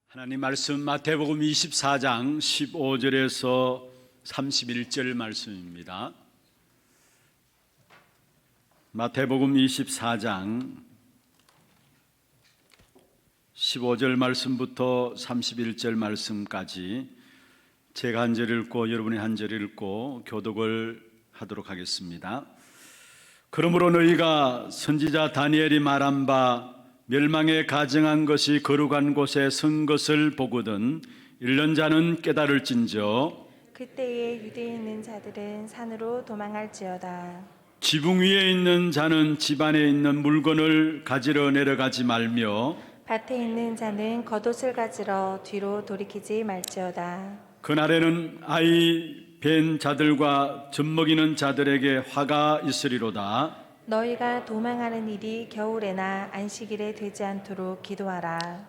하나님 말씀 마태복음 24장 15절에서 31절 말씀입니다. 마태복음 24장 15절 말씀부터 31절 말씀까지 제가 한 절 읽고 여러분이 한 절 읽고 교독을 하도록 하겠습니다. 그러므로 너희가 선지자 다니엘이 말한 바 멸망에 가증한 것이 거룩한 곳에 선 것을 보거든 읽는 자는 깨달을진저. 그때에 유대에 있는 자들은 산으로 도망할지어다. 지붕 위에 있는 자는 집 안에 있는 물건을 가지러 내려가지 말며 밭에 있는 자는 겉옷을 가지러 뒤로 돌이키지 말지어다. 그날에는 아이 뵌 자들과 젖먹이는 자들에게 화가 있으리로다. 너희가 도망하는 일이 겨울에나 안식일에 되지 않도록 기도하라.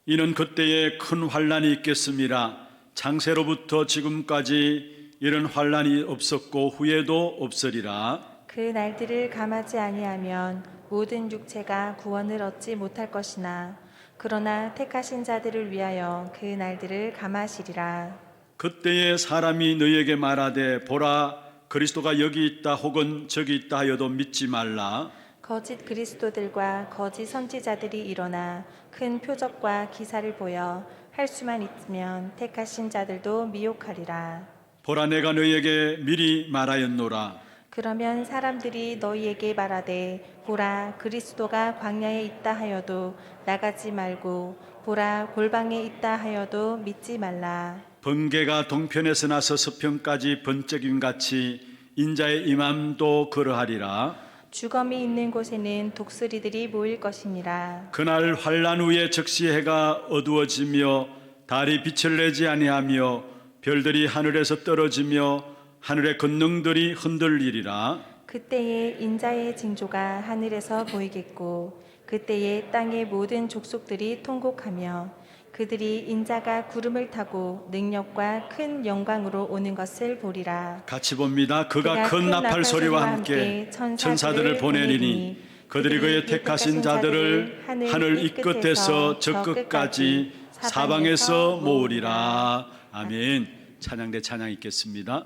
이는 그때에 큰 환란이 있겠음이라. 창세로부터 지금까지 이런 환란이 없었고 후에도 없으리라. 그 날들을 감하지 아니하면 모든 육체가 구원을 얻지 못할 것이나 그러나 택하신 자들을 위하여 그 날들을 감하시리라. 그때에 사람이 너희에게 말하되 보라 그리스도가 여기 있다 혹은 저기 있다 하여도 믿지 말라. 거짓 그리스도들과 거짓 선지자들이 일어나 큰 표적과 기사를 보여 할 수만 있으면 택하신 자들도 미혹하리라. 보라 내가 너희에게 미리 말하였노라. 그러면 사람들이 너희에게 말하되 보라 그리스도가 광야에 있다 하여도 나가지 말고 보라 골방에 있다 하여도 믿지 말라. 번개가 동편에서 나서 서편까지 번쩍임 같이 인자의 임함도 그러하리라. 주검이 있는 곳에는 독수리들이 모일 것이니라. 그날 환란 후에 즉시 해가 어두워지며 달이 빛을 내지 아니하며 별들이 하늘에서 떨어지며 하늘의 권능들이 흔들리리라. 그때에 인자의 징조가 하늘에서 보이겠고 그때에 땅의 모든 족속들이 통곡하며 그들이 인자가 구름을 타고 능력과 큰 영광으로 오는 것을 보리라. 같이 봅니다. 그가 큰 나팔 소리와 함께 천사들을 보내리니 그들이 그의 택하신 자들을 하늘 이 끝에서 저 끝까지 사방에서 모으리라. 아멘. 찬양대 찬양 있겠습니다.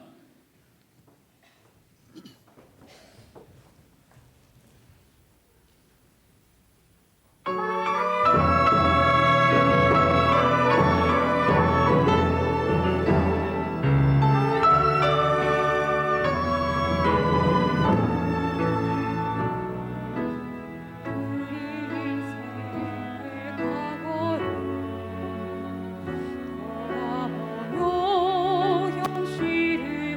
현실을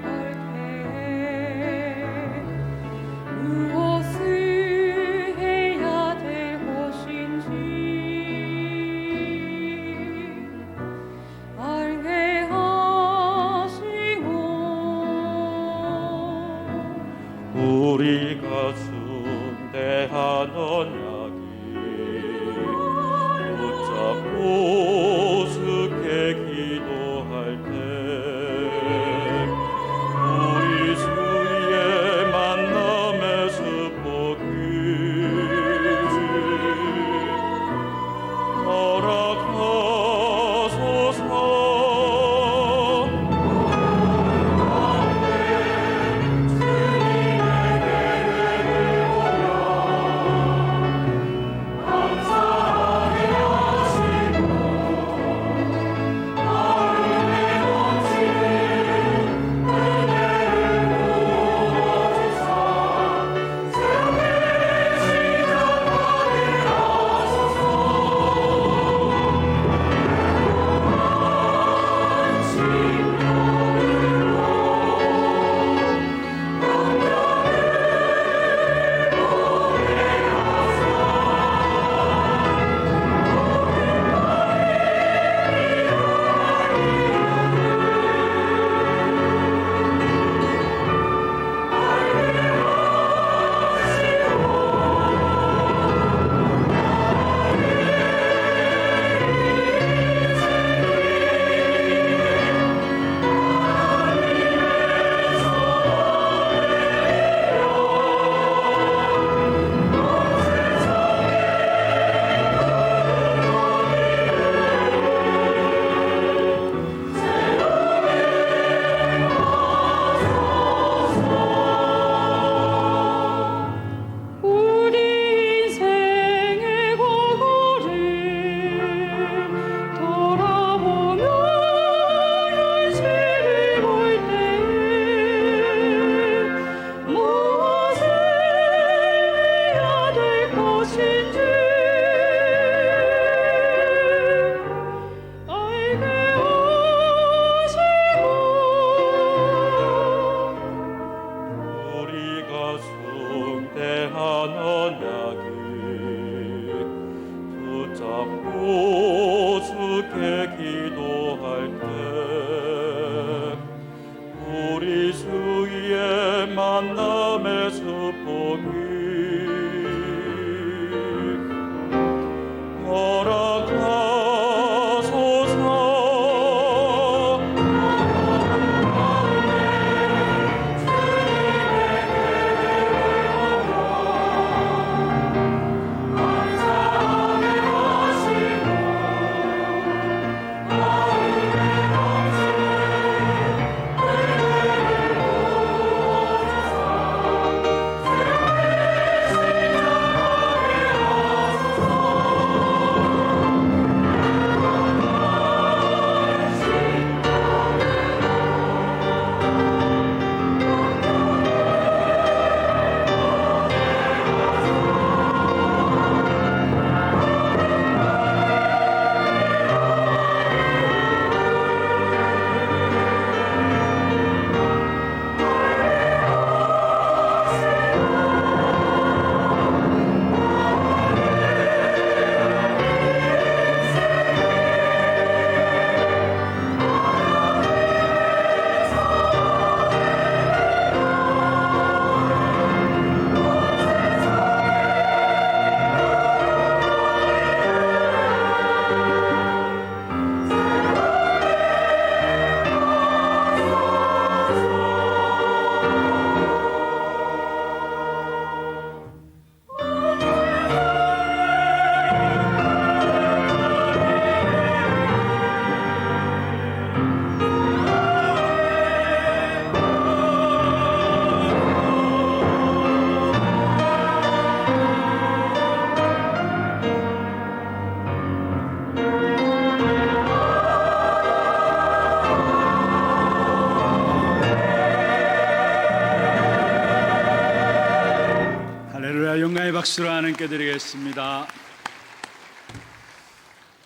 박수로 하나님께 드리겠습니다.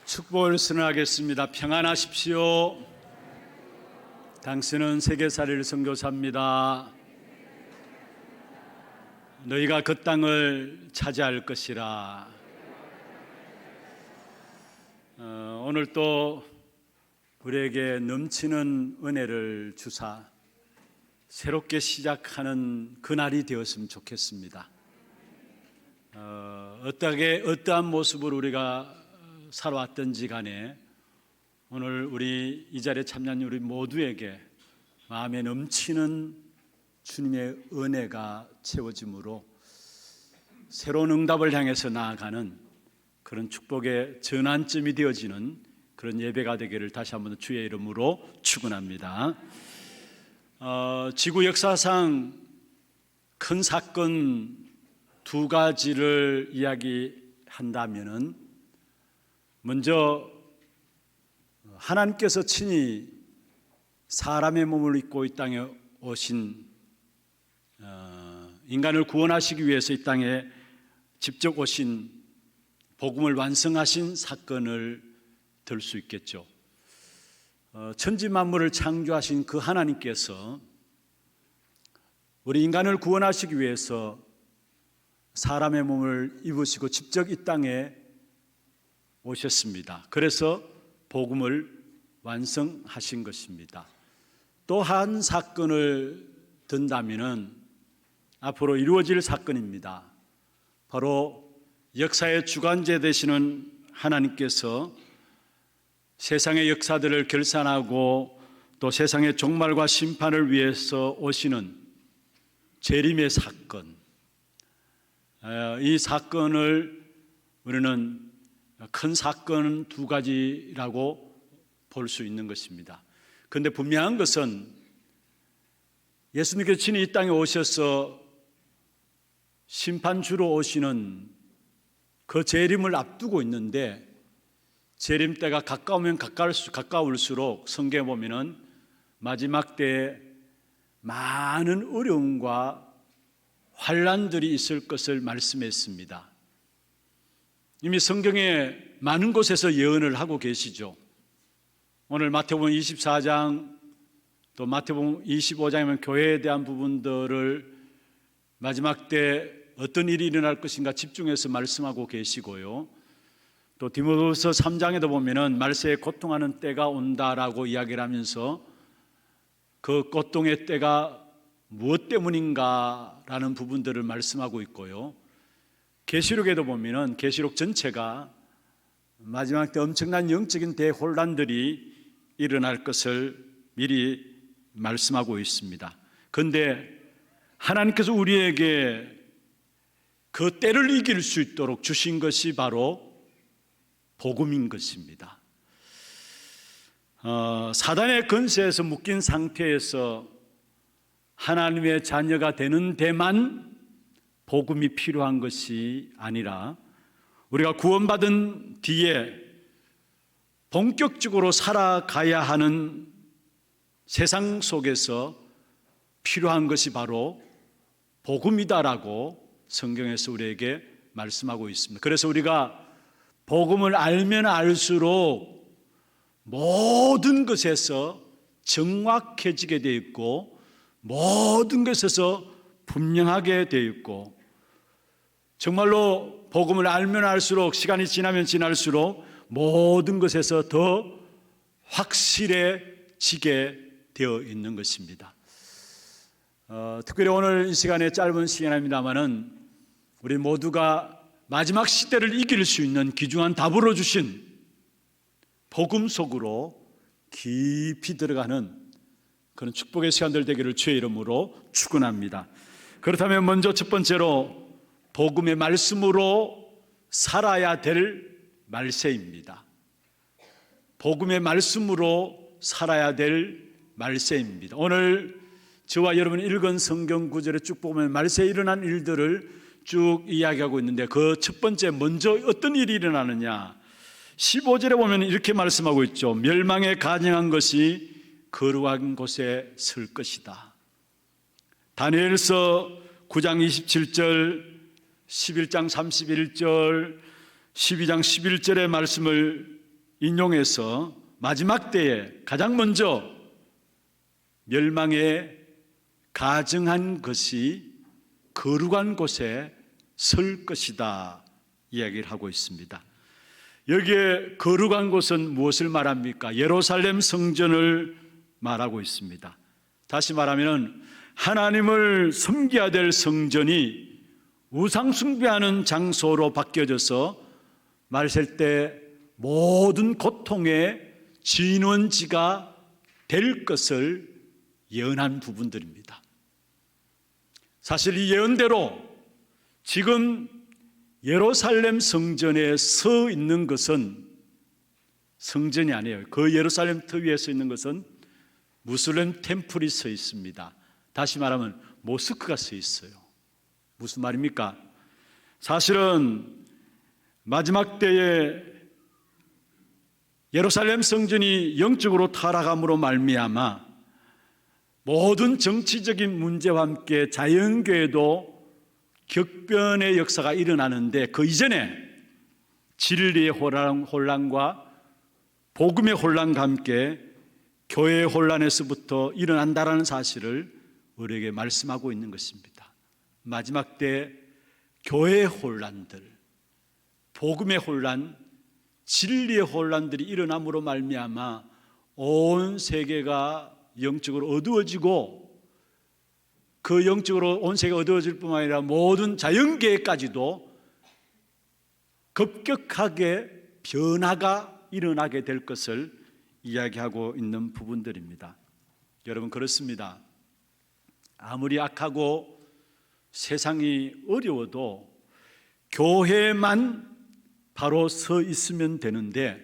축복을 선언하겠습니다. 평안하십시오. 당신은 세계살이를 선교사입니다. 너희가 그 땅을 차지할 것이라. 오늘 또 우리에게 넘치는 은혜를 주사 새롭게 시작하는 그날이 되었으면 좋겠습니다. 어떠한 모습으로 우리가 살아왔든지 간에 오늘 우리 이 자리에 참여한 우리 모두에게 마음에 넘치는 주님의 은혜가 채워짐으로 새로운 응답을 향해서 나아가는 그런 축복의 전환점이 되어지는 그런 예배가 되기를 다시 한번 주의 이름으로 축원합니다. 지구 역사상 큰 사건 두 가지를 이야기한다면은 먼저 하나님께서 친히 사람의 몸을 입고 이 땅에 오신 인간을 구원하시기 위해서 이 땅에 직접 오신 복음을 완성하신 사건을 들 수 있겠죠. 천지 만물을 창조하신 그 하나님께서 우리 인간을 구원하시기 위해서 사람의 몸을 입으시고 직접 이 땅에 오셨습니다. 그래서 복음을 완성하신 것입니다. 또 한 사건을 든다면은 앞으로 이루어질 사건입니다. 바로 역사의 주관자 되시는 하나님께서 세상의 역사들을 결산하고 또 세상의 종말과 심판을 위해서 오시는 재림의 사건, 이 사건을 우리는 큰 사건 두 가지라고 볼 수 있는 것입니다. 그런데 분명한 것은 예수님께서 친히 이 땅에 오셔서 심판주로 오시는 그 재림을 앞두고 있는데 재림 때가 가까우면 가까울수록 성경에 보면은 마지막 때에 많은 어려움과 환난들이 있을 것을 말씀했습니다. 이미 성경에 많은 곳에서 예언을 하고 계시죠. 오늘 마태복음 24장 또 마태복음 25장이면 교회에 대한 부분들을 마지막 때 어떤 일이 일어날 것인가 집중해서 말씀하고 계시고요. 또 디모데후서 3장에도 보면은 말세에 고통하는 때가 온다라고 이야기를 하면서 그 고통의 때가 무엇 때문인가라는 부분들을 말씀하고 있고요. 계시록에도 보면은 계시록 전체가 마지막 때 엄청난 영적인 대혼란들이 일어날 것을 미리 말씀하고 있습니다. 그런데 하나님께서 우리에게 그 때를 이길 수 있도록 주신 것이 바로 복음인 것입니다. 사단의 권세에서 묶인 상태에서 하나님의 자녀가 되는 데만 복음이 필요한 것이 아니라 우리가 구원받은 뒤에 본격적으로 살아가야 하는 세상 속에서 필요한 것이 바로 복음이다라고 성경에서 우리에게 말씀하고 있습니다. 그래서 우리가 복음을 알면 알수록 모든 것에서 정확해지게 되어 있고 모든 것에서 분명하게 되어 있고 정말로 복음을 알면 알수록 시간이 지나면 지날수록 모든 것에서 더 확실해지게 되어 있는 것입니다. 특별히 오늘 이 시간에 짧은 시간입니다만은 우리 모두가 마지막 시대를 이길 수 있는 귀중한 답으로 주신 복음 속으로 깊이 들어가는 그런 축복의 시간들 되기를 주의 이름으로 축원합니다. 그렇다면 먼저 첫 번째로 복음의 말씀으로 살아야 될 말세입니다. 복음의 말씀으로 살아야 될 말세입니다. 오늘 저와 여러분이 읽은 성경 구절에 쭉 보면 말세에 일어난 일들을 쭉 이야기하고 있는데 그 첫 번째 먼저 어떤 일이 일어나느냐 15절에 보면 이렇게 말씀하고 있죠. 멸망에 가증한 것이 거룩한 곳에 설 것이다. 다니엘서 9장 27절 11장 31절, 12장 11절의 말씀을 인용해서 마지막 때에 가장 먼저 멸망에 가증한 것이 거룩한 곳에 설 것이다 이야기를 하고 있습니다. 여기에 거룩한 곳은 무엇을 말합니까? 예루살렘 성전을 말하고 있습니다. 다시 말하면 하나님을 섬겨야 될 성전이 우상 숭배하는 장소로 바뀌어져서 말셀 때 모든 고통의 진원지가 될 것을 예언한 부분들입니다. 사실 이 예언대로 지금 예루살렘 성전에 서 있는 것은 성전이 아니에요. 그 예루살렘 터 위에 서 있는 것은 무슬림 템플이 서 있습니다. 다시 말하면 모스크가 서 있어요. 무슨 말입니까? 사실은 마지막 때에 예루살렘 성전이 영적으로 타락함으로 말미암아 모든 정치적인 문제와 함께 자연교회도 격변의 역사가 일어나는데 그 이전에 진리의 혼란과 복음의 혼란과 함께 교회의 혼란에서부터 일어난다라는 사실을 우리에게 말씀하고 있는 것입니다. 마지막 때 교회의 혼란들, 복음의 혼란, 진리의 혼란들이 일어남으로 말미암아 온 세계가 영적으로 어두워지고 그 영적으로 온 세계가 어두워질 뿐만 아니라 모든 자연계까지도 급격하게 변화가 일어나게 될 것을 이야기하고 있는 부분들입니다. 여러분 그렇습니다. 아무리 악하고 세상이 어려워도 교회만 바로 서 있으면 되는데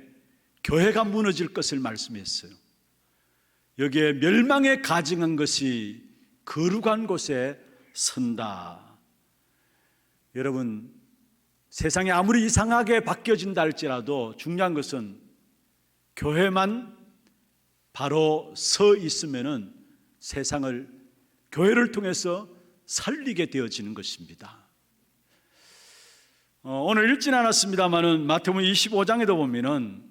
교회가 무너질 것을 말씀했어요. 여기에 멸망에 가증한 것이 거룩한 곳에 선다. 여러분 세상이 아무리 이상하게 바뀌어진다 할지라도 중요한 것은 교회만 바로 서 있으면은 세상을 교회를 통해서 살리게 되어지는 것입니다. 오늘 읽지는 않았습니다만은 마태복음 25장에도 보면은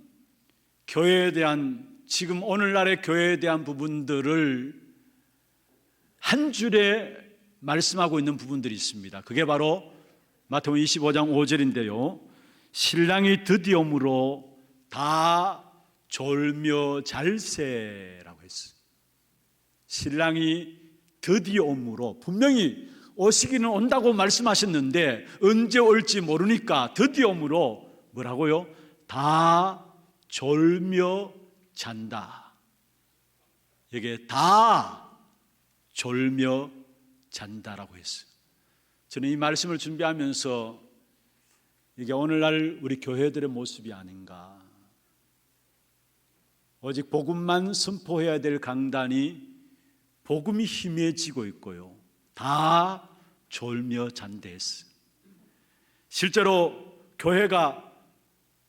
교회에 대한 지금 오늘날의 교회에 대한 부분들을 한 줄에 말씀하고 있는 부분들이 있습니다. 그게 바로 마태복음 25장 5절인데요. 신랑이 드디어 오므로 다 졸며 잘세라고 했어요. 신랑이 드디어 오므로 분명히 오시기는 온다고 말씀하셨는데 언제 올지 모르니까 드디어 오므로 뭐라고요? 다 졸며 잔다. 여기에 다 졸며 잔다라고 했어요. 저는 이 말씀을 준비하면서 이게 오늘날 우리 교회들의 모습이 아닌가. 오직 복음만 선포해야 될 강단이 복음이 희미해지고 있고요. 다 졸며 잔대했어요. 실제로 교회가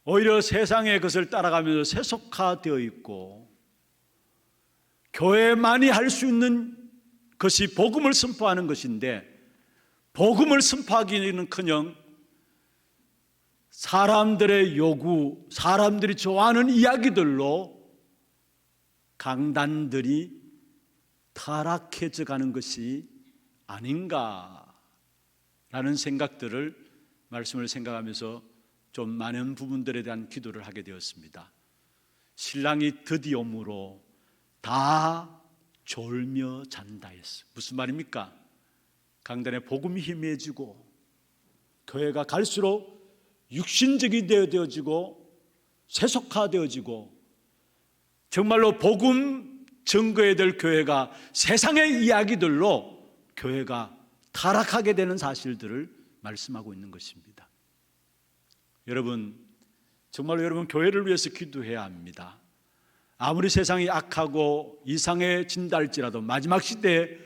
오히려 세상의 것을 따라가면서 세속화되어 있고 교회만이 할 수 있는 것이 복음을 선포하는 것인데 복음을 선포하기는커녕 사람들의 요구, 사람들이 좋아하는 이야기들로 강단들이 타락해져 가는 것이 아닌가라는 생각들을 말씀을 생각하면서 좀 많은 부분들에 대한 기도를 하게 되었습니다. 신랑이 드디어 오므로 다 졸며 잔다 했어요. 무슨 말입니까? 강단에 복음이 희미해지고 교회가 갈수록 육신적이 되어지고 세속화되어지고 정말로 복음 증거해야 될 교회가 세상의 이야기들로 교회가 타락하게 되는 사실들을 말씀하고 있는 것입니다. 여러분 정말로 여러분 교회를 위해서 기도해야 합니다. 아무리 세상이 악하고 이상해진다 할지라도 마지막 시대에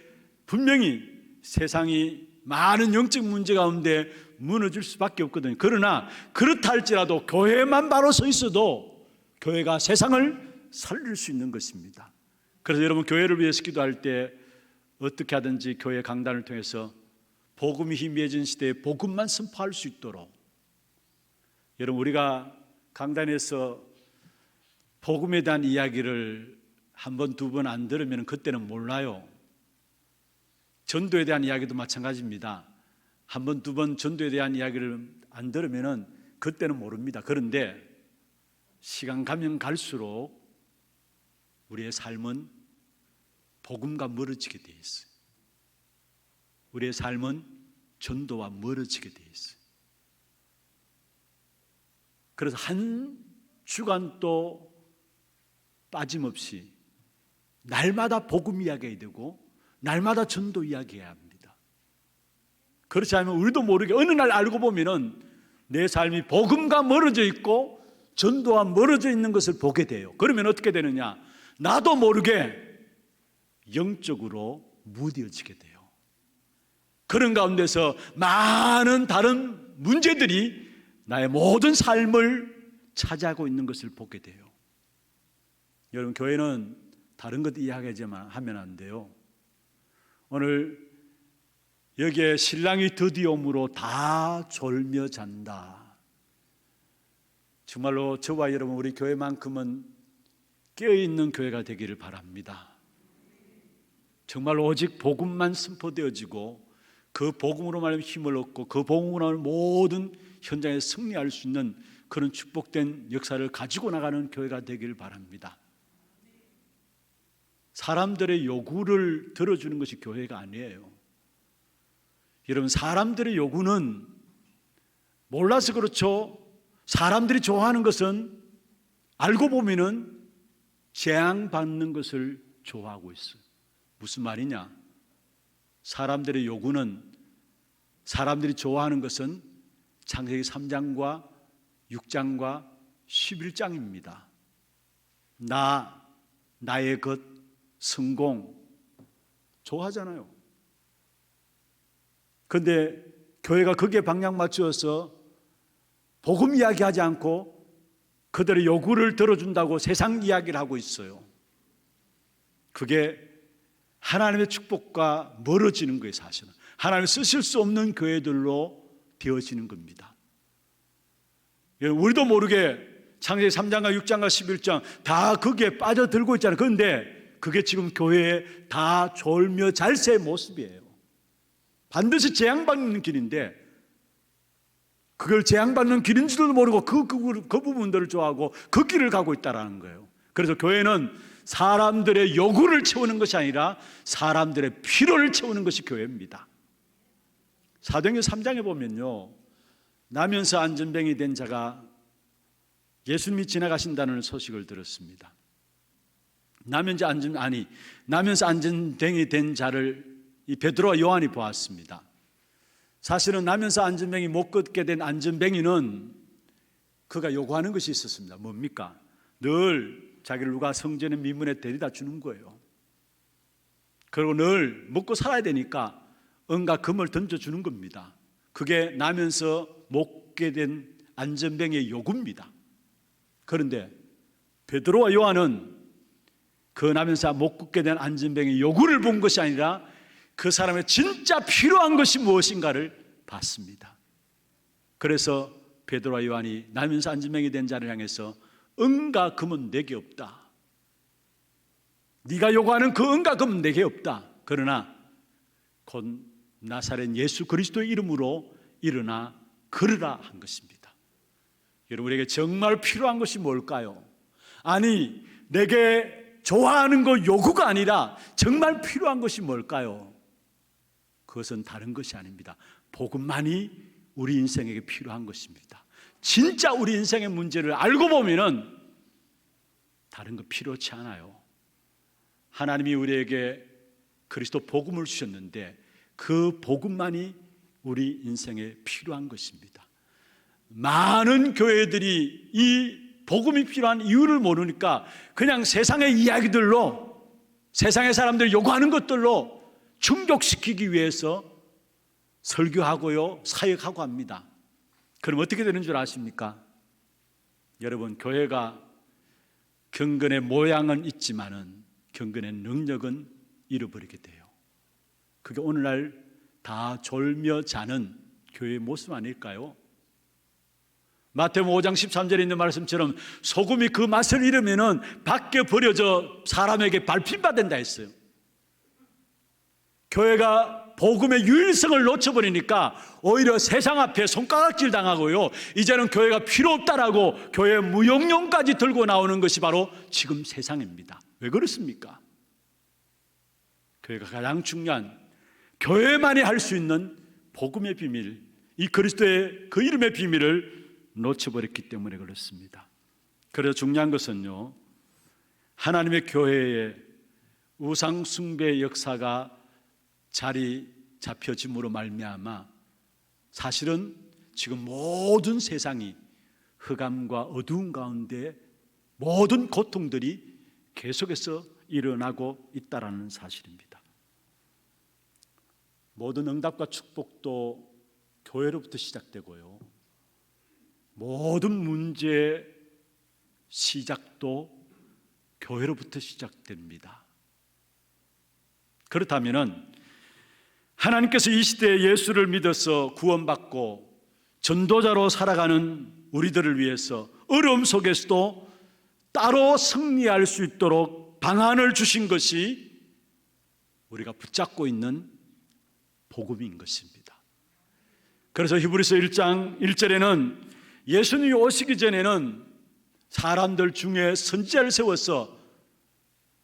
분명히 세상이 많은 영적 문제 가운데 무너질 수밖에 없거든요. 그러나 그렇다 할지라도 교회만 바로 서 있어도 교회가 세상을 살릴 수 있는 것입니다. 그래서 여러분 교회를 위해서 기도할 때 어떻게 하든지 교회 강단을 통해서 복음이 희미해진 시대에 복음만 선포할 수 있도록, 여러분, 우리가 강단에서 복음에 대한 이야기를 한 번, 두 번 안 들으면 그때는 몰라요. 전도에 대한 이야기도 마찬가지입니다. 한 번, 두 번 전도에 대한 이야기를 안 들으면 그때는 모릅니다. 그런데 시간 가면 갈수록 우리의 삶은 복음과 멀어지게 돼 있어요. 우리의 삶은 전도와 멀어지게 돼 있어요. 그래서 한 주간도 빠짐없이 날마다 복음 이야기해야 되고 날마다 전도 이야기해야 합니다. 그렇지 않으면 우리도 모르게 어느 날 알고 보면은 내 삶이 복음과 멀어져 있고 전도와 멀어져 있는 것을 보게 돼요. 그러면 어떻게 되느냐? 나도 모르게 영적으로 무뎌지게 돼요. 그런 가운데서 많은 다른 문제들이 나의 모든 삶을 차지하고 있는 것을 보게 돼요. 여러분, 교회는 다른 것 이야기하지만 하면 안 돼요. 오늘 여기에 신랑이 드디어 오므로 다 졸며 잔다. 정말로 저와 여러분, 우리 교회만큼은 깨어있는 교회가 되기를 바랍니다. 정말로 오직 복음만 선포되어지고 그 복음으로 말하면 힘을 얻고 그 복음으로 말하면 모든 현장에 승리할 수 있는 그런 축복된 역사를 가지고 나가는 교회가 되기를 바랍니다. 사람들의 요구를 들어주는 것이 교회가 아니에요. 여러분, 사람들의 요구는 몰라서 그렇죠. 사람들이 좋아하는 것은 알고 보면은 재앙받는 것을 좋아하고 있어요. 무슨 말이냐? 사람들의 요구는, 사람들이 좋아하는 것은 창세기 3장과 6장과 11장입니다. 나의 것, 성공 좋아하잖아요. 그런데 교회가 거기에 방향 맞추어서 복음 이야기하지 않고 그들의 요구를 들어준다고 세상 이야기를 하고 있어요. 그게 하나님의 축복과 멀어지는 거예요. 사실은 하나님 쓰실 수 없는 교회들로 되어지는 겁니다. 우리도 모르게 창세기 3장과 6장과 11장 다 거기에 빠져들고 있잖아요. 그런데 그게 지금 교회에 다 졸며 잘새의 모습이에요. 반드시 재앙받는 길인데 그걸 재앙받는 길인 줄도 모르고 그 부분들을 좋아하고 그 길을 가고 있다는 거예요. 그래서 교회는 사람들의 요구를 채우는 것이 아니라 사람들의 필요를 채우는 것이 교회입니다. 사도행전 3장에 보면요, 나면서 안전병이 된 자가 예수님이 지나가신다는 소식을 들었습니다. 나면서 안전병이 된 자를 이 베드로와 요한이 보았습니다. 사실은 나면서 안전병이 못 걷게 된 안전병이는 그가 요구하는 것이 있었습니다. 뭡니까? 늘 자기를 누가 성전의 미문에 데려다 주는 거예요. 그리고 늘 먹고 살아야 되니까 은과 금을 던져주는 겁니다. 그게 나면서 못 걷게 된 안전병의 요구입니다. 그런데 베드로와 요한은 그 나면서 못 걷게 된 안전병의 요구를 본 것이 아니라 그 사람의 진짜 필요한 것이 무엇인가를 봤습니다. 그래서 베드로와 요한이 나면서 안전병이 된 자를 향해서 은과 금은 내게 없다. 네가 요구하는 그 은과 금은 내게 없다. 그러나 곧 나사렛 예수 그리스도의 이름으로 일어나 걸으라 한 것입니다. 여러분에게 정말 필요한 것이 뭘까요? 아니, 내게 좋아하는 거 요구가 아니라 정말 필요한 것이 뭘까요? 그것은 다른 것이 아닙니다. 복음만이 우리 인생에게 필요한 것입니다. 진짜 우리 인생의 문제를 알고 보면은 다른 거 필요치 않아요. 하나님이 우리에게 그리스도 복음을 주셨는데 그 복음만이 우리 인생에 필요한 것입니다. 많은 교회들이 이 복음이 필요한 이유를 모르니까 그냥 세상의 이야기들로, 세상의 사람들이 요구하는 것들로 충족시키기 위해서 설교하고요, 사역하고 합니다. 그럼 어떻게 되는 줄 아십니까? 여러분, 교회가 경건의 모양은 있지만은 경건의 능력은 잃어버리게 돼요. 그게 오늘날 다 졸며 자는 교회의 모습 아닐까요? 마태복음 5장 13절에 있는 말씀처럼 소금이 그 맛을 잃으면 밖에 버려져 사람에게 밟힌받는다 했어요. 교회가 복음의 유일성을 놓쳐버리니까 오히려 세상 앞에 손가락질 당하고요, 이제는 교회가 필요 없다라고 교회 무용론까지 들고 나오는 것이 바로 지금 세상입니다. 왜 그렇습니까? 교회가 가장 중요한, 교회만이 할 수 있는 복음의 비밀, 이 그리스도의 그 이름의 비밀을 놓쳐버렸기 때문에 그렇습니다. 그래서 중요한 것은요, 하나님의 교회에 우상 숭배의 역사가 자리 잡혀짐으로 말미암아 사실은 지금 모든 세상이 흑암과 어두운 가운데 모든 고통들이 계속해서 일어나고 있다는 사실입니다. 모든 응답과 축복도 교회로부터 시작되고요, 모든 문제의 시작도 교회로부터 시작됩니다. 그렇다면 하나님께서 이 시대에 예수를 믿어서 구원받고 전도자로 살아가는 우리들을 위해서 어려움 속에서도 따로 승리할 수 있도록 방안을 주신 것이 우리가 붙잡고 있는 복음인 것입니다. 그래서 히브리서 1장 1절에는 예수님이 오시기 전에는 사람들 중에 선지자를 세워서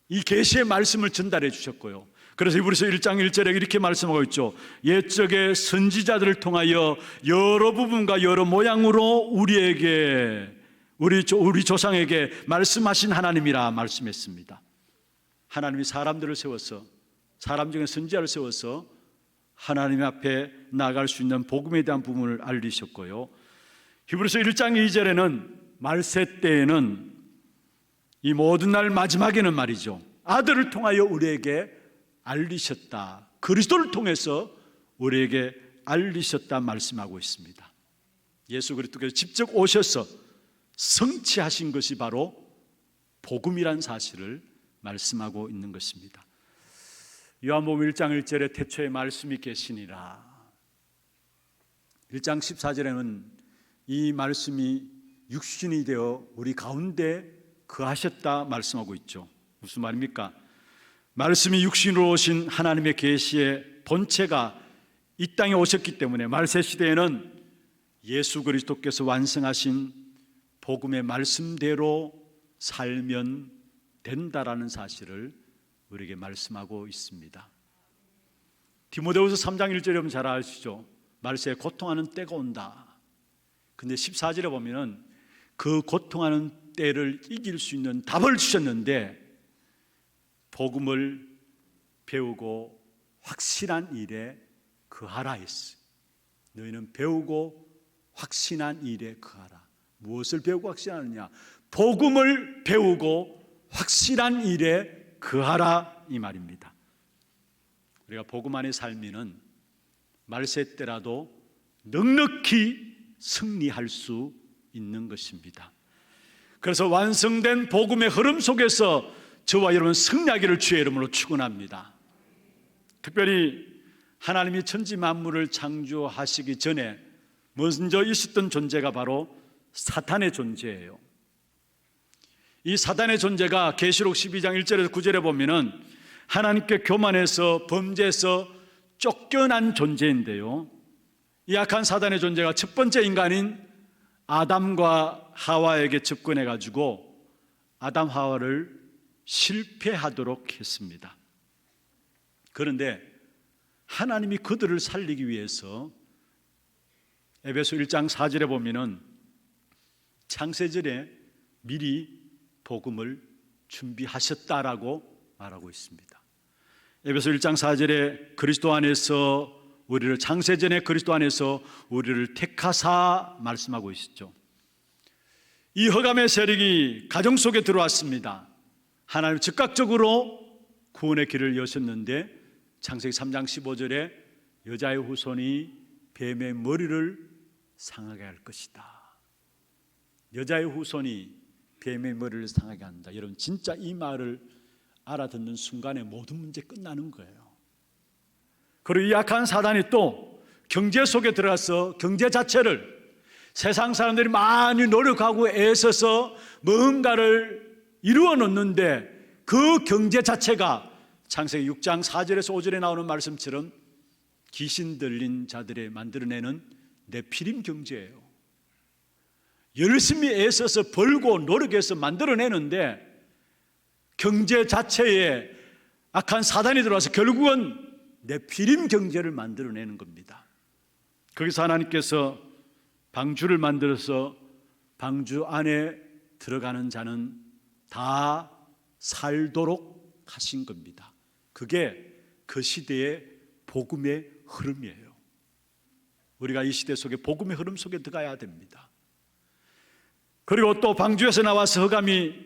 이 계시의 말씀을 전달해 주셨고요, 그래서 히브리서 1장 1절에 이렇게 말씀하고 있죠. 옛적의 선지자들을 통하여 여러 부분과 여러 모양으로 우리에게, 우리 조상에게 말씀하신 하나님이라 말씀했습니다. 하나님이 사람들을 세워서, 사람 중에 선지자를 세워서 하나님 앞에 나아갈 수 있는 복음에 대한 부분을 알리셨고요, 히브리서 1장 2절에는 말세 때에는, 이 모든 날 마지막에는 말이죠, 아들을 통하여 우리에게 알리셨다, 그리스도를 통해서 우리에게 알리셨다 말씀하고 있습니다. 예수 그리스도께서 직접 오셔서 성취하신 것이 바로 복음이란 사실을 말씀하고 있는 것입니다. 요한복음 1장 1절에 태초에 말씀이 계시니라, 1장 14절에는 이 말씀이 육신이 되어 우리 가운데 거하셨다 말씀하고 있죠. 무슨 말입니까? 말씀이 육신으로 오신 하나님의 계시의 본체가 이 땅에 오셨기 때문에 말세 시대에는 예수 그리스도께서 완성하신 복음의 말씀대로 살면 된다라는 사실을 우리에게 말씀하고 있습니다. 디모데후서 3장 1절에 보면 잘 아시죠? 말세에 고통하는 때가 온다. 근데 14절에 보면은 그 고통하는 때를 이길 수 있는 답을 주셨는데, 복음을 배우고 확신한 일에 거하라 했어요. 너희는 배우고 확신한 일에 거하라. 무엇을 배우고 확신하느냐? 복음을 배우고 확신한 일에 거하라, 이 말입니다. 우리가 복음 안에 살면은 말세 때라도 넉넉히 승리할 수 있는 것입니다. 그래서 완성된 복음의 흐름 속에서 저와 여러분 승리하기를 주의 이름으로 축원합니다. 특별히 하나님이 천지 만물을 창조하시기 전에 먼저 있었던 존재가 바로 사탄의 존재예요. 이 사탄의 존재가 계시록 12장 1절에서 9절에 보면은 하나님께 교만해서 범죄해서 쫓겨난 존재인데요, 이 악한 사탄의 존재가 첫 번째 인간인 아담과 하와에게 접근해 가지고 아담 하와를 실패하도록 했습니다. 그런데 하나님이 그들을 살리기 위해서 에베소 1장 4절에 보면은 창세전에 미리 복음을 준비하셨다라고 말하고 있습니다. 에베소 1장 4절에 그리스도 안에서 우리를, 창세전에 그리스도 안에서 우리를 택하사 말씀하고 있었죠. 이 흑암의 세력이 가정 속에 들어왔습니다. 하나님 즉각적으로 구원의 길을 여셨는데 창세기 3장 15절에 여자의 후손이 뱀의 머리를 상하게 할 것이다. 여자의 후손이 뱀의 머리를 상하게 한다. 여러분, 진짜 이 말을 알아듣는 순간에 모든 문제 끝나는 거예요. 그리고 이 악한 사단이 또 경제 속에 들어가서 경제 자체를 세상 사람들이 많이 노력하고 애써서 뭔가를 이루어 놓는데 그 경제 자체가 창세기 6장 4절에서 5절에 나오는 말씀처럼 귀신 들린 자들의 만들어내는 네피림 경제예요. 열심히 애써서 벌고 노력해서 만들어내는데 경제 자체에 악한 사단이 들어와서 결국은 네피림 경제를 만들어내는 겁니다. 거기서 하나님께서 방주를 만들어서 방주 안에 들어가는 자는 다 살도록 하신 겁니다. 그게 그 시대의 복음의 흐름이에요. 우리가 이 시대 속에 복음의 흐름 속에 들어가야 됩니다. 그리고 또 방주에서 나와서 흑암이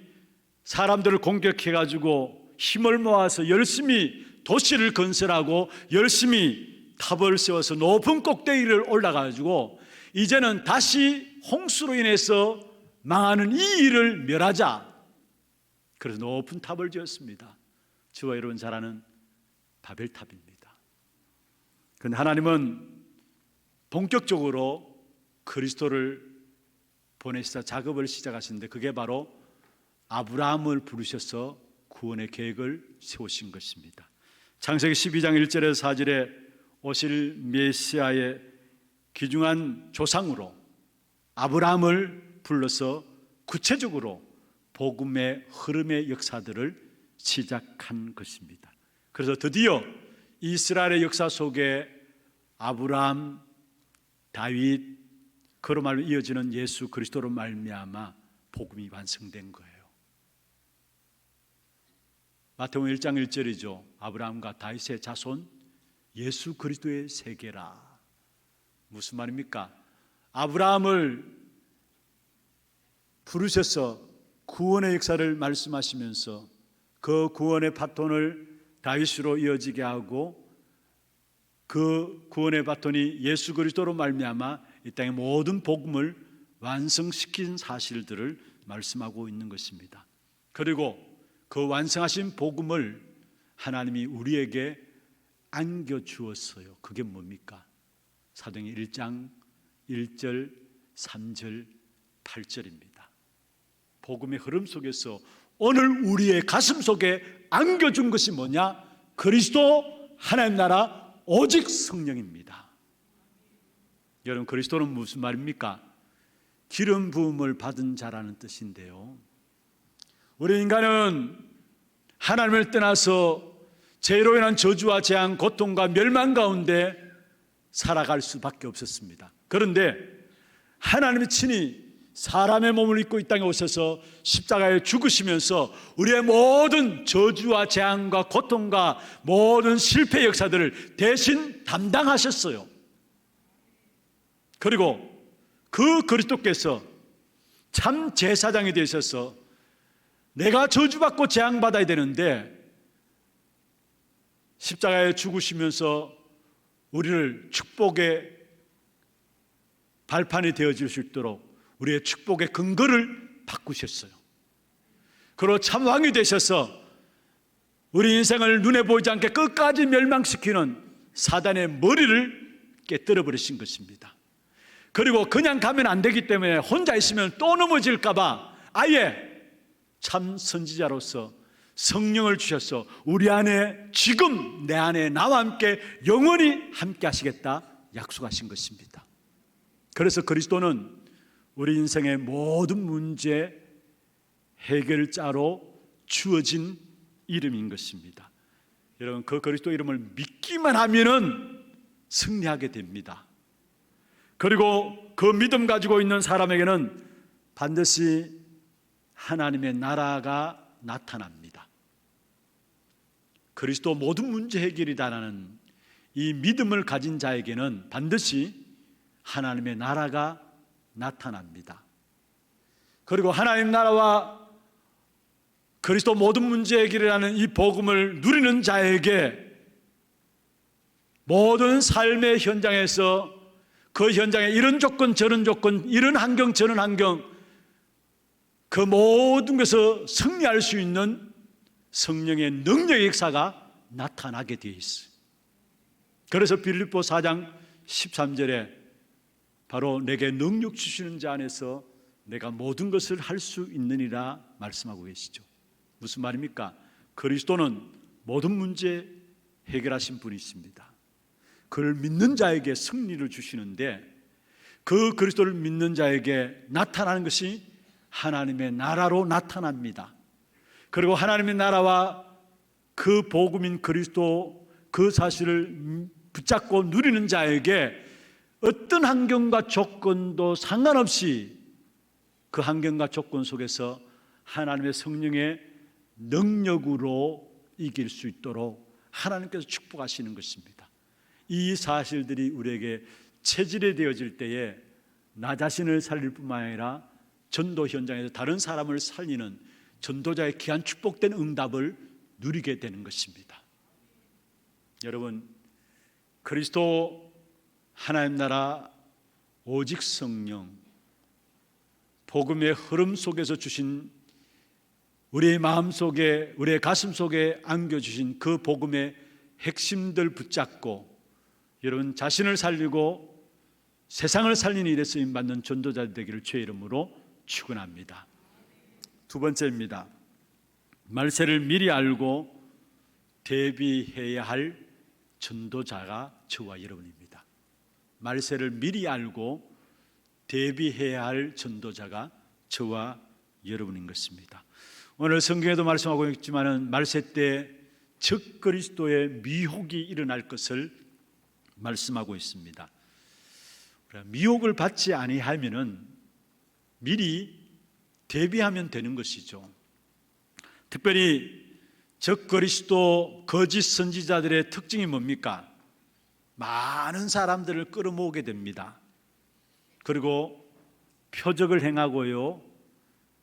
사람들을 공격해가지고 힘을 모아서 열심히 도시를 건설하고 열심히 탑을 세워서 높은 꼭대기를 올라가가지고 이제는 다시 홍수로 인해서 망하는 이 일을 멸하자. 그래서 높은 탑을 지었습니다. 저와 여러분 잘 아는 바벨탑입니다. 그런데 하나님은 본격적으로 그리스도를 보내시자 작업을 시작하시는데 그게 바로 아브라함을 부르셔서 구원의 계획을 세우신 것입니다. 창세기 12장 1절에서 4절에 오실 메시아의 귀중한 조상으로 아브라함을 불러서 구체적으로 복음의 흐름의 역사들을 시작한 것입니다. 그래서 드디어 이스라엘의 역사 속에 아브라함, 다윗, 그로 말로 이어지는 예수 그리스도로 말미암아 복음이 완성된 거예요. 마태복음 1장 1절이죠. 아브라함과 다윗의 자손 예수 그리스도의 세계라. 무슨 말입니까? 아브라함을 부르셔서 구원의 역사를 말씀하시면서 그 구원의 바톤을 다윗으로 이어지게 하고 그 구원의 바톤이 예수 그리스도로 말미암아 이 땅의 모든 복음을 완성시킨 사실들을 말씀하고 있는 것입니다. 그리고 그 완성하신 복음을 하나님이 우리에게 안겨주었어요. 그게 뭡니까? 사도행전 1장 1절, 3절, 8절입니다. 복음의 흐름 속에서 오늘 우리의 가슴 속에 안겨준 것이 뭐냐? 그리스도, 하나님 나라, 오직 성령입니다. 여러분, 그리스도는 무슨 말입니까? 기름 부음을 받은 자라는 뜻인데요, 우리 인간은 하나님을 떠나서 죄로 인한 저주와 재앙, 고통과 멸망 가운데 살아갈 수밖에 없었습니다. 그런데 하나님이 친히 사람의 몸을 입고 이 땅에 오셔서 십자가에 죽으시면서 우리의 모든 저주와 재앙과 고통과 모든 실패 역사들을 대신 담당하셨어요. 그리고 그 그리스도께서 참 제사장이 되셔서 내가 저주받고 재앙받아야 되는데 십자가에 죽으시면서 우리를 축복의 발판이 되어줄 수 있도록 우리의 축복의 근거를 바꾸셨어요. 그리고 참 왕이 되셔서 우리 인생을 눈에 보이지 않게 끝까지 멸망시키는 사단의 머리를 깨뜨려 버리신 것입니다. 그리고 그냥 가면 안 되기 때문에 혼자 있으면 또 넘어질까 봐 아예 참 선지자로서 성령을 주셔서 우리 안에 지금 내 안에 나와 함께 영원히 함께 하시겠다 약속하신 것입니다. 그래서 그리스도는 우리 인생의 모든 문제 해결자로 주어진 이름인 것입니다. 여러분, 그 그리스도 이름을 믿기만 하면은 승리하게 됩니다. 그리고 그 믿음 가지고 있는 사람에게는 반드시 하나님의 나라가 나타납니다. 그리스도 모든 문제 해결이다라는 이 믿음을 가진 자에게는 반드시 하나님의 나라가 나타납니다. 그리고 하나님 나라와 그리스도 모든 문제 해결이라는 이 복음을 누리는 자에게 모든 삶의 현장에서 그 현장에 이런 조건 저런 조건, 이런 환경 저런 환경, 그 모든 것을 승리할 수 있는 성령의 능력의 역사가 나타나게 되어 있어요. 그래서 빌립보 4장 13절에 바로 내게 능력 주시는 자 안에서 내가 모든 것을 할 수 있느니라 말씀하고 계시죠. 무슨 말입니까? 그리스도는 모든 문제 해결하신 분이십니다. 그를 믿는 자에게 승리를 주시는데 그 그리스도를 믿는 자에게 나타나는 것이 하나님의 나라로 나타납니다. 그리고 하나님의 나라와 그 복음인 그리스도 그 사실을 붙잡고 누리는 자에게 어떤 환경과 조건도 상관없이 그 환경과 조건 속에서 하나님의 성령의 능력으로 이길 수 있도록 하나님께서 축복하시는 것입니다. 이 사실들이 우리에게 체질이 되어질 때에 나 자신을 살릴 뿐만 아니라 전도 현장에서 다른 사람을 살리는 전도자의 귀한 축복된 응답을 누리게 되는 것입니다. 여러분, 그리스도 하나님 나라 오직 성령 복음의 흐름 속에서 주신 우리의 마음 속에 우리의 가슴 속에 안겨주신 그 복음의 핵심들 붙잡고 여러분 자신을 살리고 세상을 살리는 일에 쓰임받는 전도자 되기를 주의 이름으로 축원합니다. 두 번째입니다. 말세를 미리 알고 대비해야 할 전도자가 저와 여러분입니다. 말세를 미리 알고 대비해야 할 전도자가 저와 여러분인 것입니다. 오늘 성경에도 말씀하고 있지만 말세 때 적그리스도의 미혹이 일어날 것을 말씀하고 있습니다. 미혹을 받지 아니하면은 미리 대비하면 되는 것이죠. 특별히 적그리스도 거짓 선지자들의 특징이 뭡니까? 많은 사람들을 끌어모으게 됩니다. 그리고 표적을 행하고요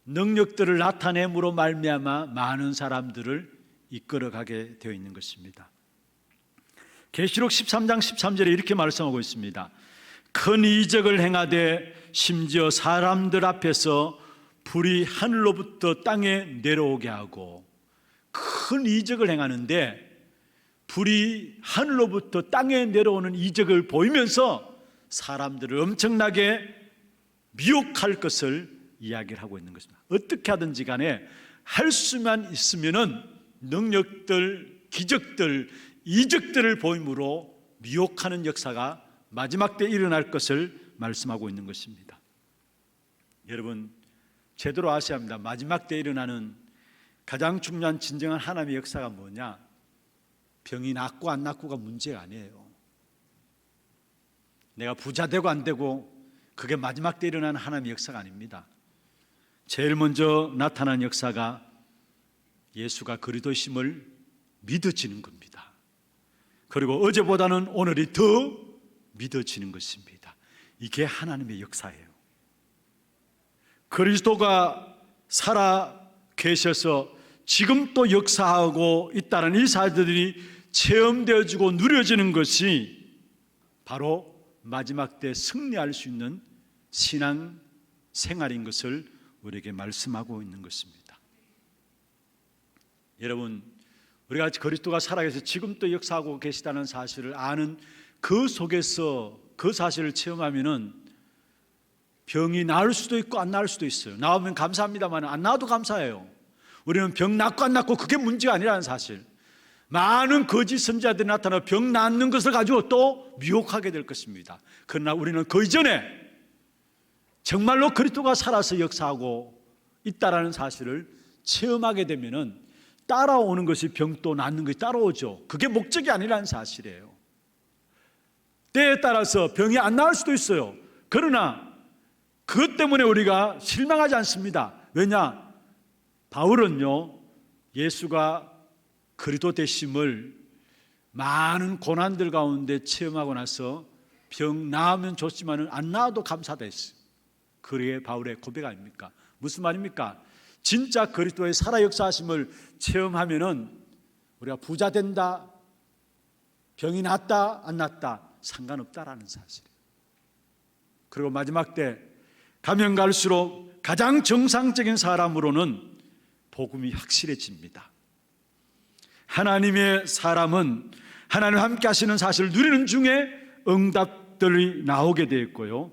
능력들을 나타냄으로 말미암아 많은 사람들을 이끌어가게 되어 있는 것입니다. 계시록 13장 13절에 이렇게 말씀하고 있습니다. 큰 이적을 행하되 심지어 사람들 앞에서 불이 하늘로부터 땅에 내려오게 하고, 큰 이적을 행하는데 불이 하늘로부터 땅에 내려오는 이적을 보이면서 사람들을 엄청나게 미혹할 것을 이야기를 하고 있는 것입니다. 어떻게 하든지 간에 할 수만 있으면은 능력들, 기적들, 이적들을 보임으로 미혹하는 역사가 마지막 때 일어날 것을 말씀하고 있는 것입니다. 여러분 제대로 아셔야 합니다. 마지막 때 일어나는 가장 중요한 진정한 하나님의 역사가 뭐냐? 병이 낫고 안 낫고가 문제가 아니에요. 내가 부자 되고 안 되고 그게 마지막 때 일어나는 하나님의 역사가 아닙니다. 제일 먼저 나타난 역사가 예수가 그리스도이심을 믿어지는 겁니다. 그리고 어제보다는 오늘이 더 믿어지는 것입니다. 이게 하나님의 역사예요. 그리스도가 살아 계셔서 지금 또 역사하고 있다는 이 사실들이 체험되어지고 누려지는 것이 바로 마지막 때 승리할 수 있는 신앙 생활인 것을 우리에게 말씀하고 있는 것입니다. 여러분, 우리가 그리스도가 살아계셔서 지금 또 역사하고 계시다는 사실을 아는 그 속에서 그 사실을 체험하면은 병이 나을 수도 있고 안 나을 수도 있어요. 나오면 감사합니다만 안 나와도 감사해요. 우리는 병 낫고 안 낫고 그게 문제가 아니라는 사실. 많은 거짓 선지자들이 나타나 병 낫는 것을 가지고 또 미혹하게 될 것입니다. 그러나 우리는 그 이전에 정말로 그리스도가 살아서 역사하고 있다라는 사실을 체험하게 되면은 따라오는 것이 병 또 낫는 것이 따라오죠. 그게 목적이 아니라는 사실이에요. 때에 따라서 병이 안 나을 수도 있어요. 그러나 그것 때문에 우리가 실망하지 않습니다. 왜냐? 바울은요 예수가 그리스도 되심을 많은 고난들 가운데 체험하고 나서 병 나으면 좋지만 안 나아도 감사하다 했어요. 그게 바울의 고백 아닙니까? 무슨 말입니까? 진짜 그리스도의 살아 역사하심을 체험하면은 우리가 부자 된다, 병이 낫다 안 낫다 상관없다라는 사실이에요. 그리고 마지막 때 가면 갈수록 가장 정상적인 사람으로는 복음이 확실해집니다. 하나님의 사람은 하나님 함께 하시는 사실을 누리는 중에 응답들이 나오게 되었고요.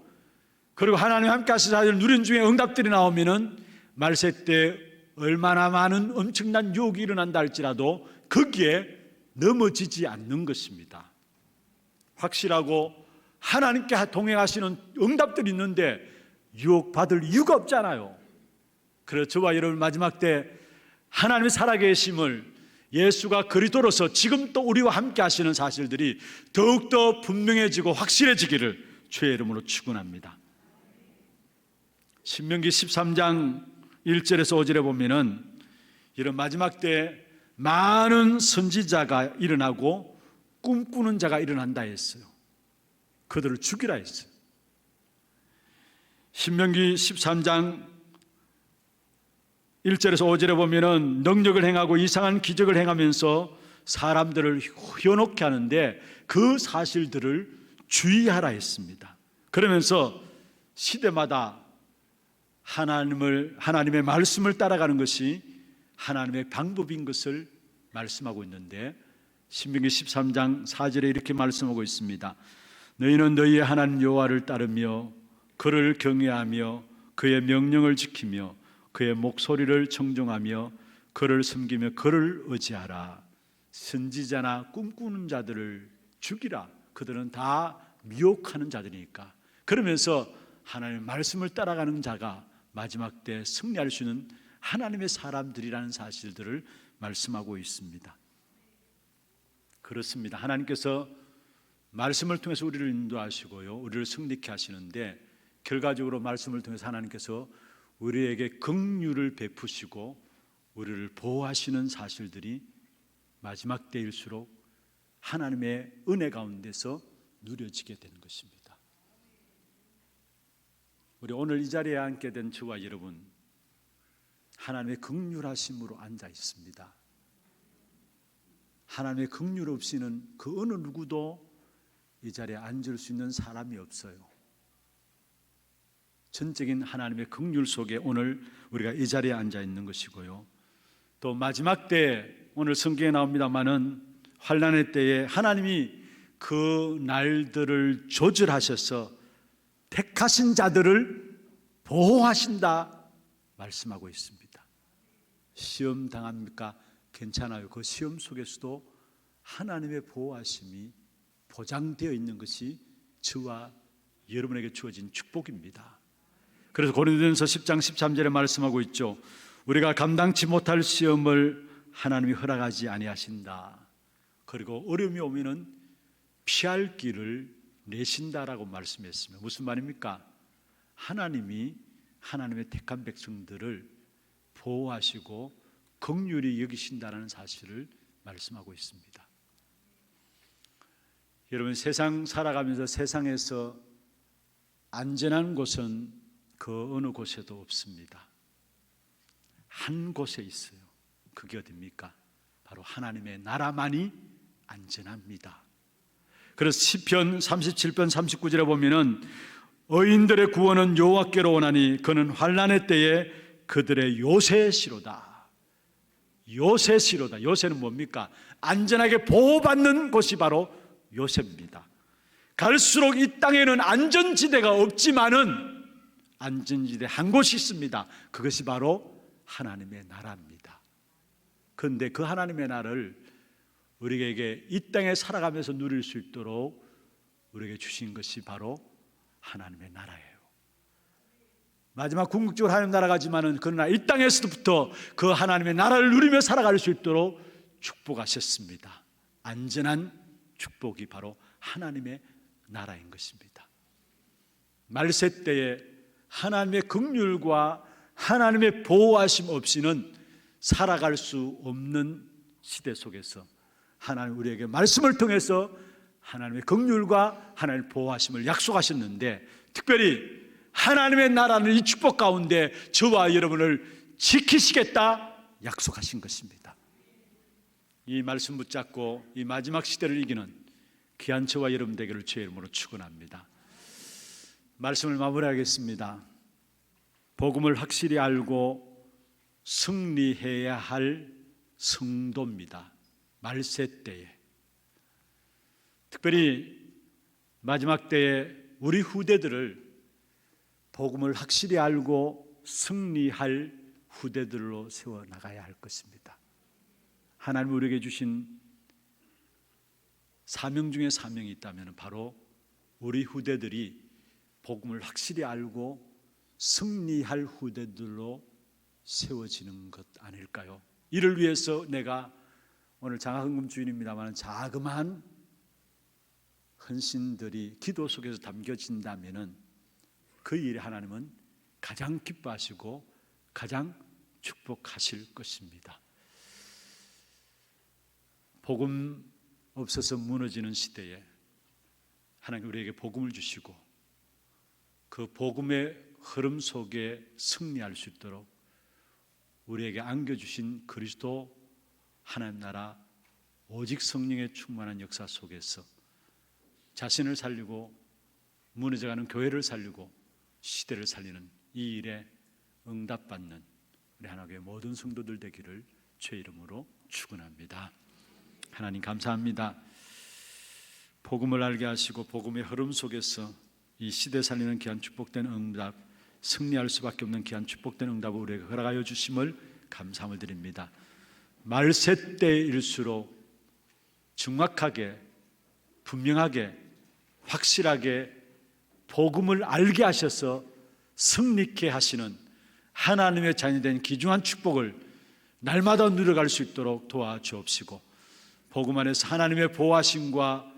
그리고 하나님 함께 하시는 사실을 누리는 중에 응답들이 나오면은 말세 때 얼마나 많은 엄청난 유혹이 일어난다 할지라도 거기에 넘어지지 않는 것입니다. 확실하고 하나님께 동행하시는 응답들이 있는데 유혹받을 이유가 없잖아요. 그래서 저와 여러분 마지막 때 하나님의 살아계심을 예수가 그리스도로서 지금 또 우리와 함께 하시는 사실들이 더욱더 분명해지고 확실해지기를 주의 이름으로 축원합니다. 신명기 13장 1절에서 5절에 보면은 이런 마지막 때 많은 선지자가 일어나고 꿈꾸는 자가 일어난다 했어요. 그들을 죽이라 했어요. 신명기 13장 1절에서 5절에 보면은 능력을 행하고 이상한 기적을 행하면서 사람들을 현혹케 하는데 그 사실들을 주의하라 했습니다. 그러면서 시대마다 하나님의 말씀을 따라가는 것이 하나님의 방법인 것을 말씀하고 있는데 신명기 13장 4절에 이렇게 말씀하고 있습니다. 너희는 너희의 하나님 여호와를 따르며 그를 경외하며 그의 명령을 지키며 그의 목소리를 청종하며 그를 섬기며 그를 의지하라. 선지자나 꿈꾸는 자들을 죽이라. 그들은 다 미혹하는 자들이니까. 그러면서 하나님의 말씀을 따라가는 자가 마지막 때 승리할 수 있는 하나님의 사람들이라는 사실들을 말씀하고 있습니다. 그렇습니다. 하나님께서 말씀을 통해서 우리를 인도하시고요, 우리를 승리케 하시는데 결과적으로 말씀을 통해서 하나님께서 우리에게 긍휼을 베푸시고 우리를 보호하시는 사실들이 마지막 때일수록 하나님의 은혜 가운데서 누려지게 되는 것입니다. 우리 오늘 이 자리에 앉게 된 저와 여러분, 하나님의 긍휼하심으로 앉아 있습니다. 하나님의 긍휼 없이는 그 어느 누구도 이 자리에 앉을 수 있는 사람이 없어요. 전적인 하나님의 긍휼 속에 오늘 우리가 이 자리에 앉아 있는 것이고요. 또 마지막 때 오늘 성경에 나옵니다마는 환난의 때에 하나님이 그 날들을 조절하셔서 택하신 자들을 보호하신다 말씀하고 있습니다. 시험 당합니까? 괜찮아요. 그 시험 속에서도 하나님의 보호하심이 보장되어 있는 것이 저와 여러분에게 주어진 축복입니다. 그래서 고린도전서 10장 13절에 말씀하고 있죠. 우리가 감당치 못할 시험을 하나님이 허락하지 아니하신다. 그리고 어려움이 오면은 피할 길을 내신다라고 말씀했습니다. 무슨 말입니까? 하나님이 하나님의 택한 백성들을 보호하시고 긍휼히 여기신다라는 사실을 말씀하고 있습니다. 여러분, 세상 살아가면서 세상에서 안전한 곳은 그 어느 곳에도 없습니다. 한 곳에 있어요. 그게 어디입니까? 바로 하나님의 나라만이 안전합니다. 그래서 시편 37편 39절에 보면은 의인들의 구원은 여호와께로 오나니 그는 환난의 때에 그들의 요새시로다. 요새시로다. 요새는 뭡니까? 안전하게 보호받는 곳이 바로 요새입니다. 갈수록 이 땅에는 안전지대가 없지만은 안전지대 한 곳이 있습니다. 그것이 바로 하나님의 나라입니다. 그런데 그 하나님의 나라를 우리에게 이 땅에 살아가면서 누릴 수 있도록 우리에게 주신 것이 바로 하나님의 나라예요. 마지막 궁극적으로 하나님 나라가지만은 그러나 이 땅에서부터 그 하나님의 나라를 누리며 살아갈 수 있도록 축복하셨습니다. 안전한 축복이 바로 하나님의 나라인 것입니다. 말세 때에 하나님의 긍휼과 하나님의 보호하심 없이는 살아갈 수 없는 시대 속에서 하나님 우리에게 말씀을 통해서 하나님의 긍휼과 하나님의 보호하심을 약속하셨는데, 특별히 하나님의 나라는 이 축복 가운데 저와 여러분을 지키시겠다 약속하신 것입니다. 이 말씀 붙잡고 이 마지막 시대를 이기는 귀한 저와 여러분 되기를 주의 이름으로 축원합니다. 말씀을 마무리하겠습니다. 복음을 확실히 알고 승리해야 할 성도입니다. 말세 때에 특별히 마지막 때에 우리 후대들을 복음을 확실히 알고 승리할 후대들로 세워나가야 할 것입니다. 하나님 우리에게 주신 사명 중에 사명이 있다면 바로 우리 후대들이 복음을 확실히 알고 승리할 후대들로 세워지는 것 아닐까요? 이를 위해서 내가 오늘 장학헌금 주인입니다만 자그마한 헌신들이 기도 속에서 담겨진다면 그 일에 하나님은 가장 기뻐하시고 가장 축복하실 것입니다. 복음 없어서 무너지는 시대에 하나님 우리에게 복음을 주시고 그 복음의 흐름 속에 승리할 수 있도록 우리에게 안겨주신 그리스도 하나님 나라 오직 성령의 충만한 역사 속에서 자신을 살리고 무너져가는 교회를 살리고 시대를 살리는 이 일에 응답받는 우리 하나님의 모든 성도들 되기를 주의 이름으로 축원합니다. 하나님 감사합니다. 복음을 알게 하시고 복음의 흐름 속에서 이 시대 살리는 귀한 축복된 응답, 승리할 수밖에 없는 귀한 축복된 응답을 우리에게 허락하여 주심을 감사함을 드립니다. 말세 때일수록 정확하게 분명하게 확실하게 복음을 알게 하셔서 승리케 하시는 하나님의 자녀된 귀중한 축복을 날마다 누려갈 수 있도록 도와주옵시고 복음 안에서 하나님의 보호하심과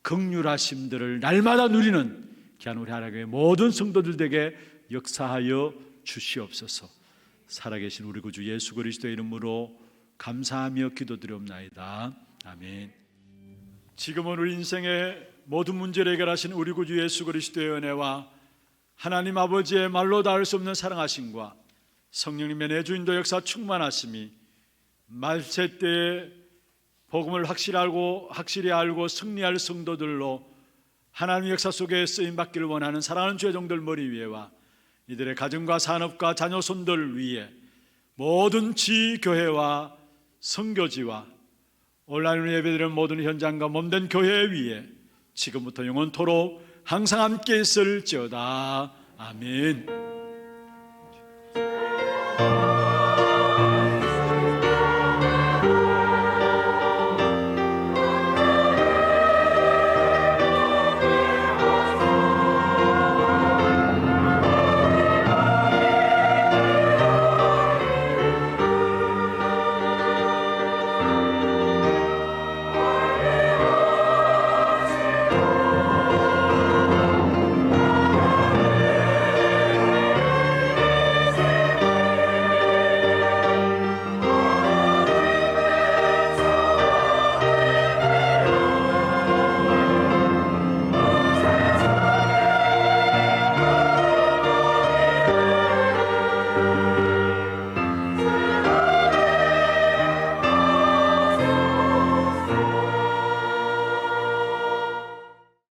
긍휼하심들을 날마다 누리는 귀한 우리 하나님의 모든 성도들에게 역사하여 주시옵소서. 살아계신 우리 구주 예수 그리스도의 이름으로 감사하며 기도드리옵나이다. 아멘. 지금은 우리 인생의 모든 문제를 해결하신 우리 구주 예수 그리스도의 은혜와 하나님 아버지의 말로 닿을 수 없는 사랑하심과 성령님의 내주인도 역사 충만하심이 말세 때에 복음을 확실히 알고 승리할 성도들로 하나님의 역사 속에 쓰임받기를 원하는 사랑하는 주의 종들 머리 위에와 이들의 가정과 산업과 자녀손들 위에 모든 지교회와 선교지와 온라인으로 예배드리는 모든 현장과 몸된 교회 위에 지금부터 영원토록 항상 함께 있을지어다. 아멘.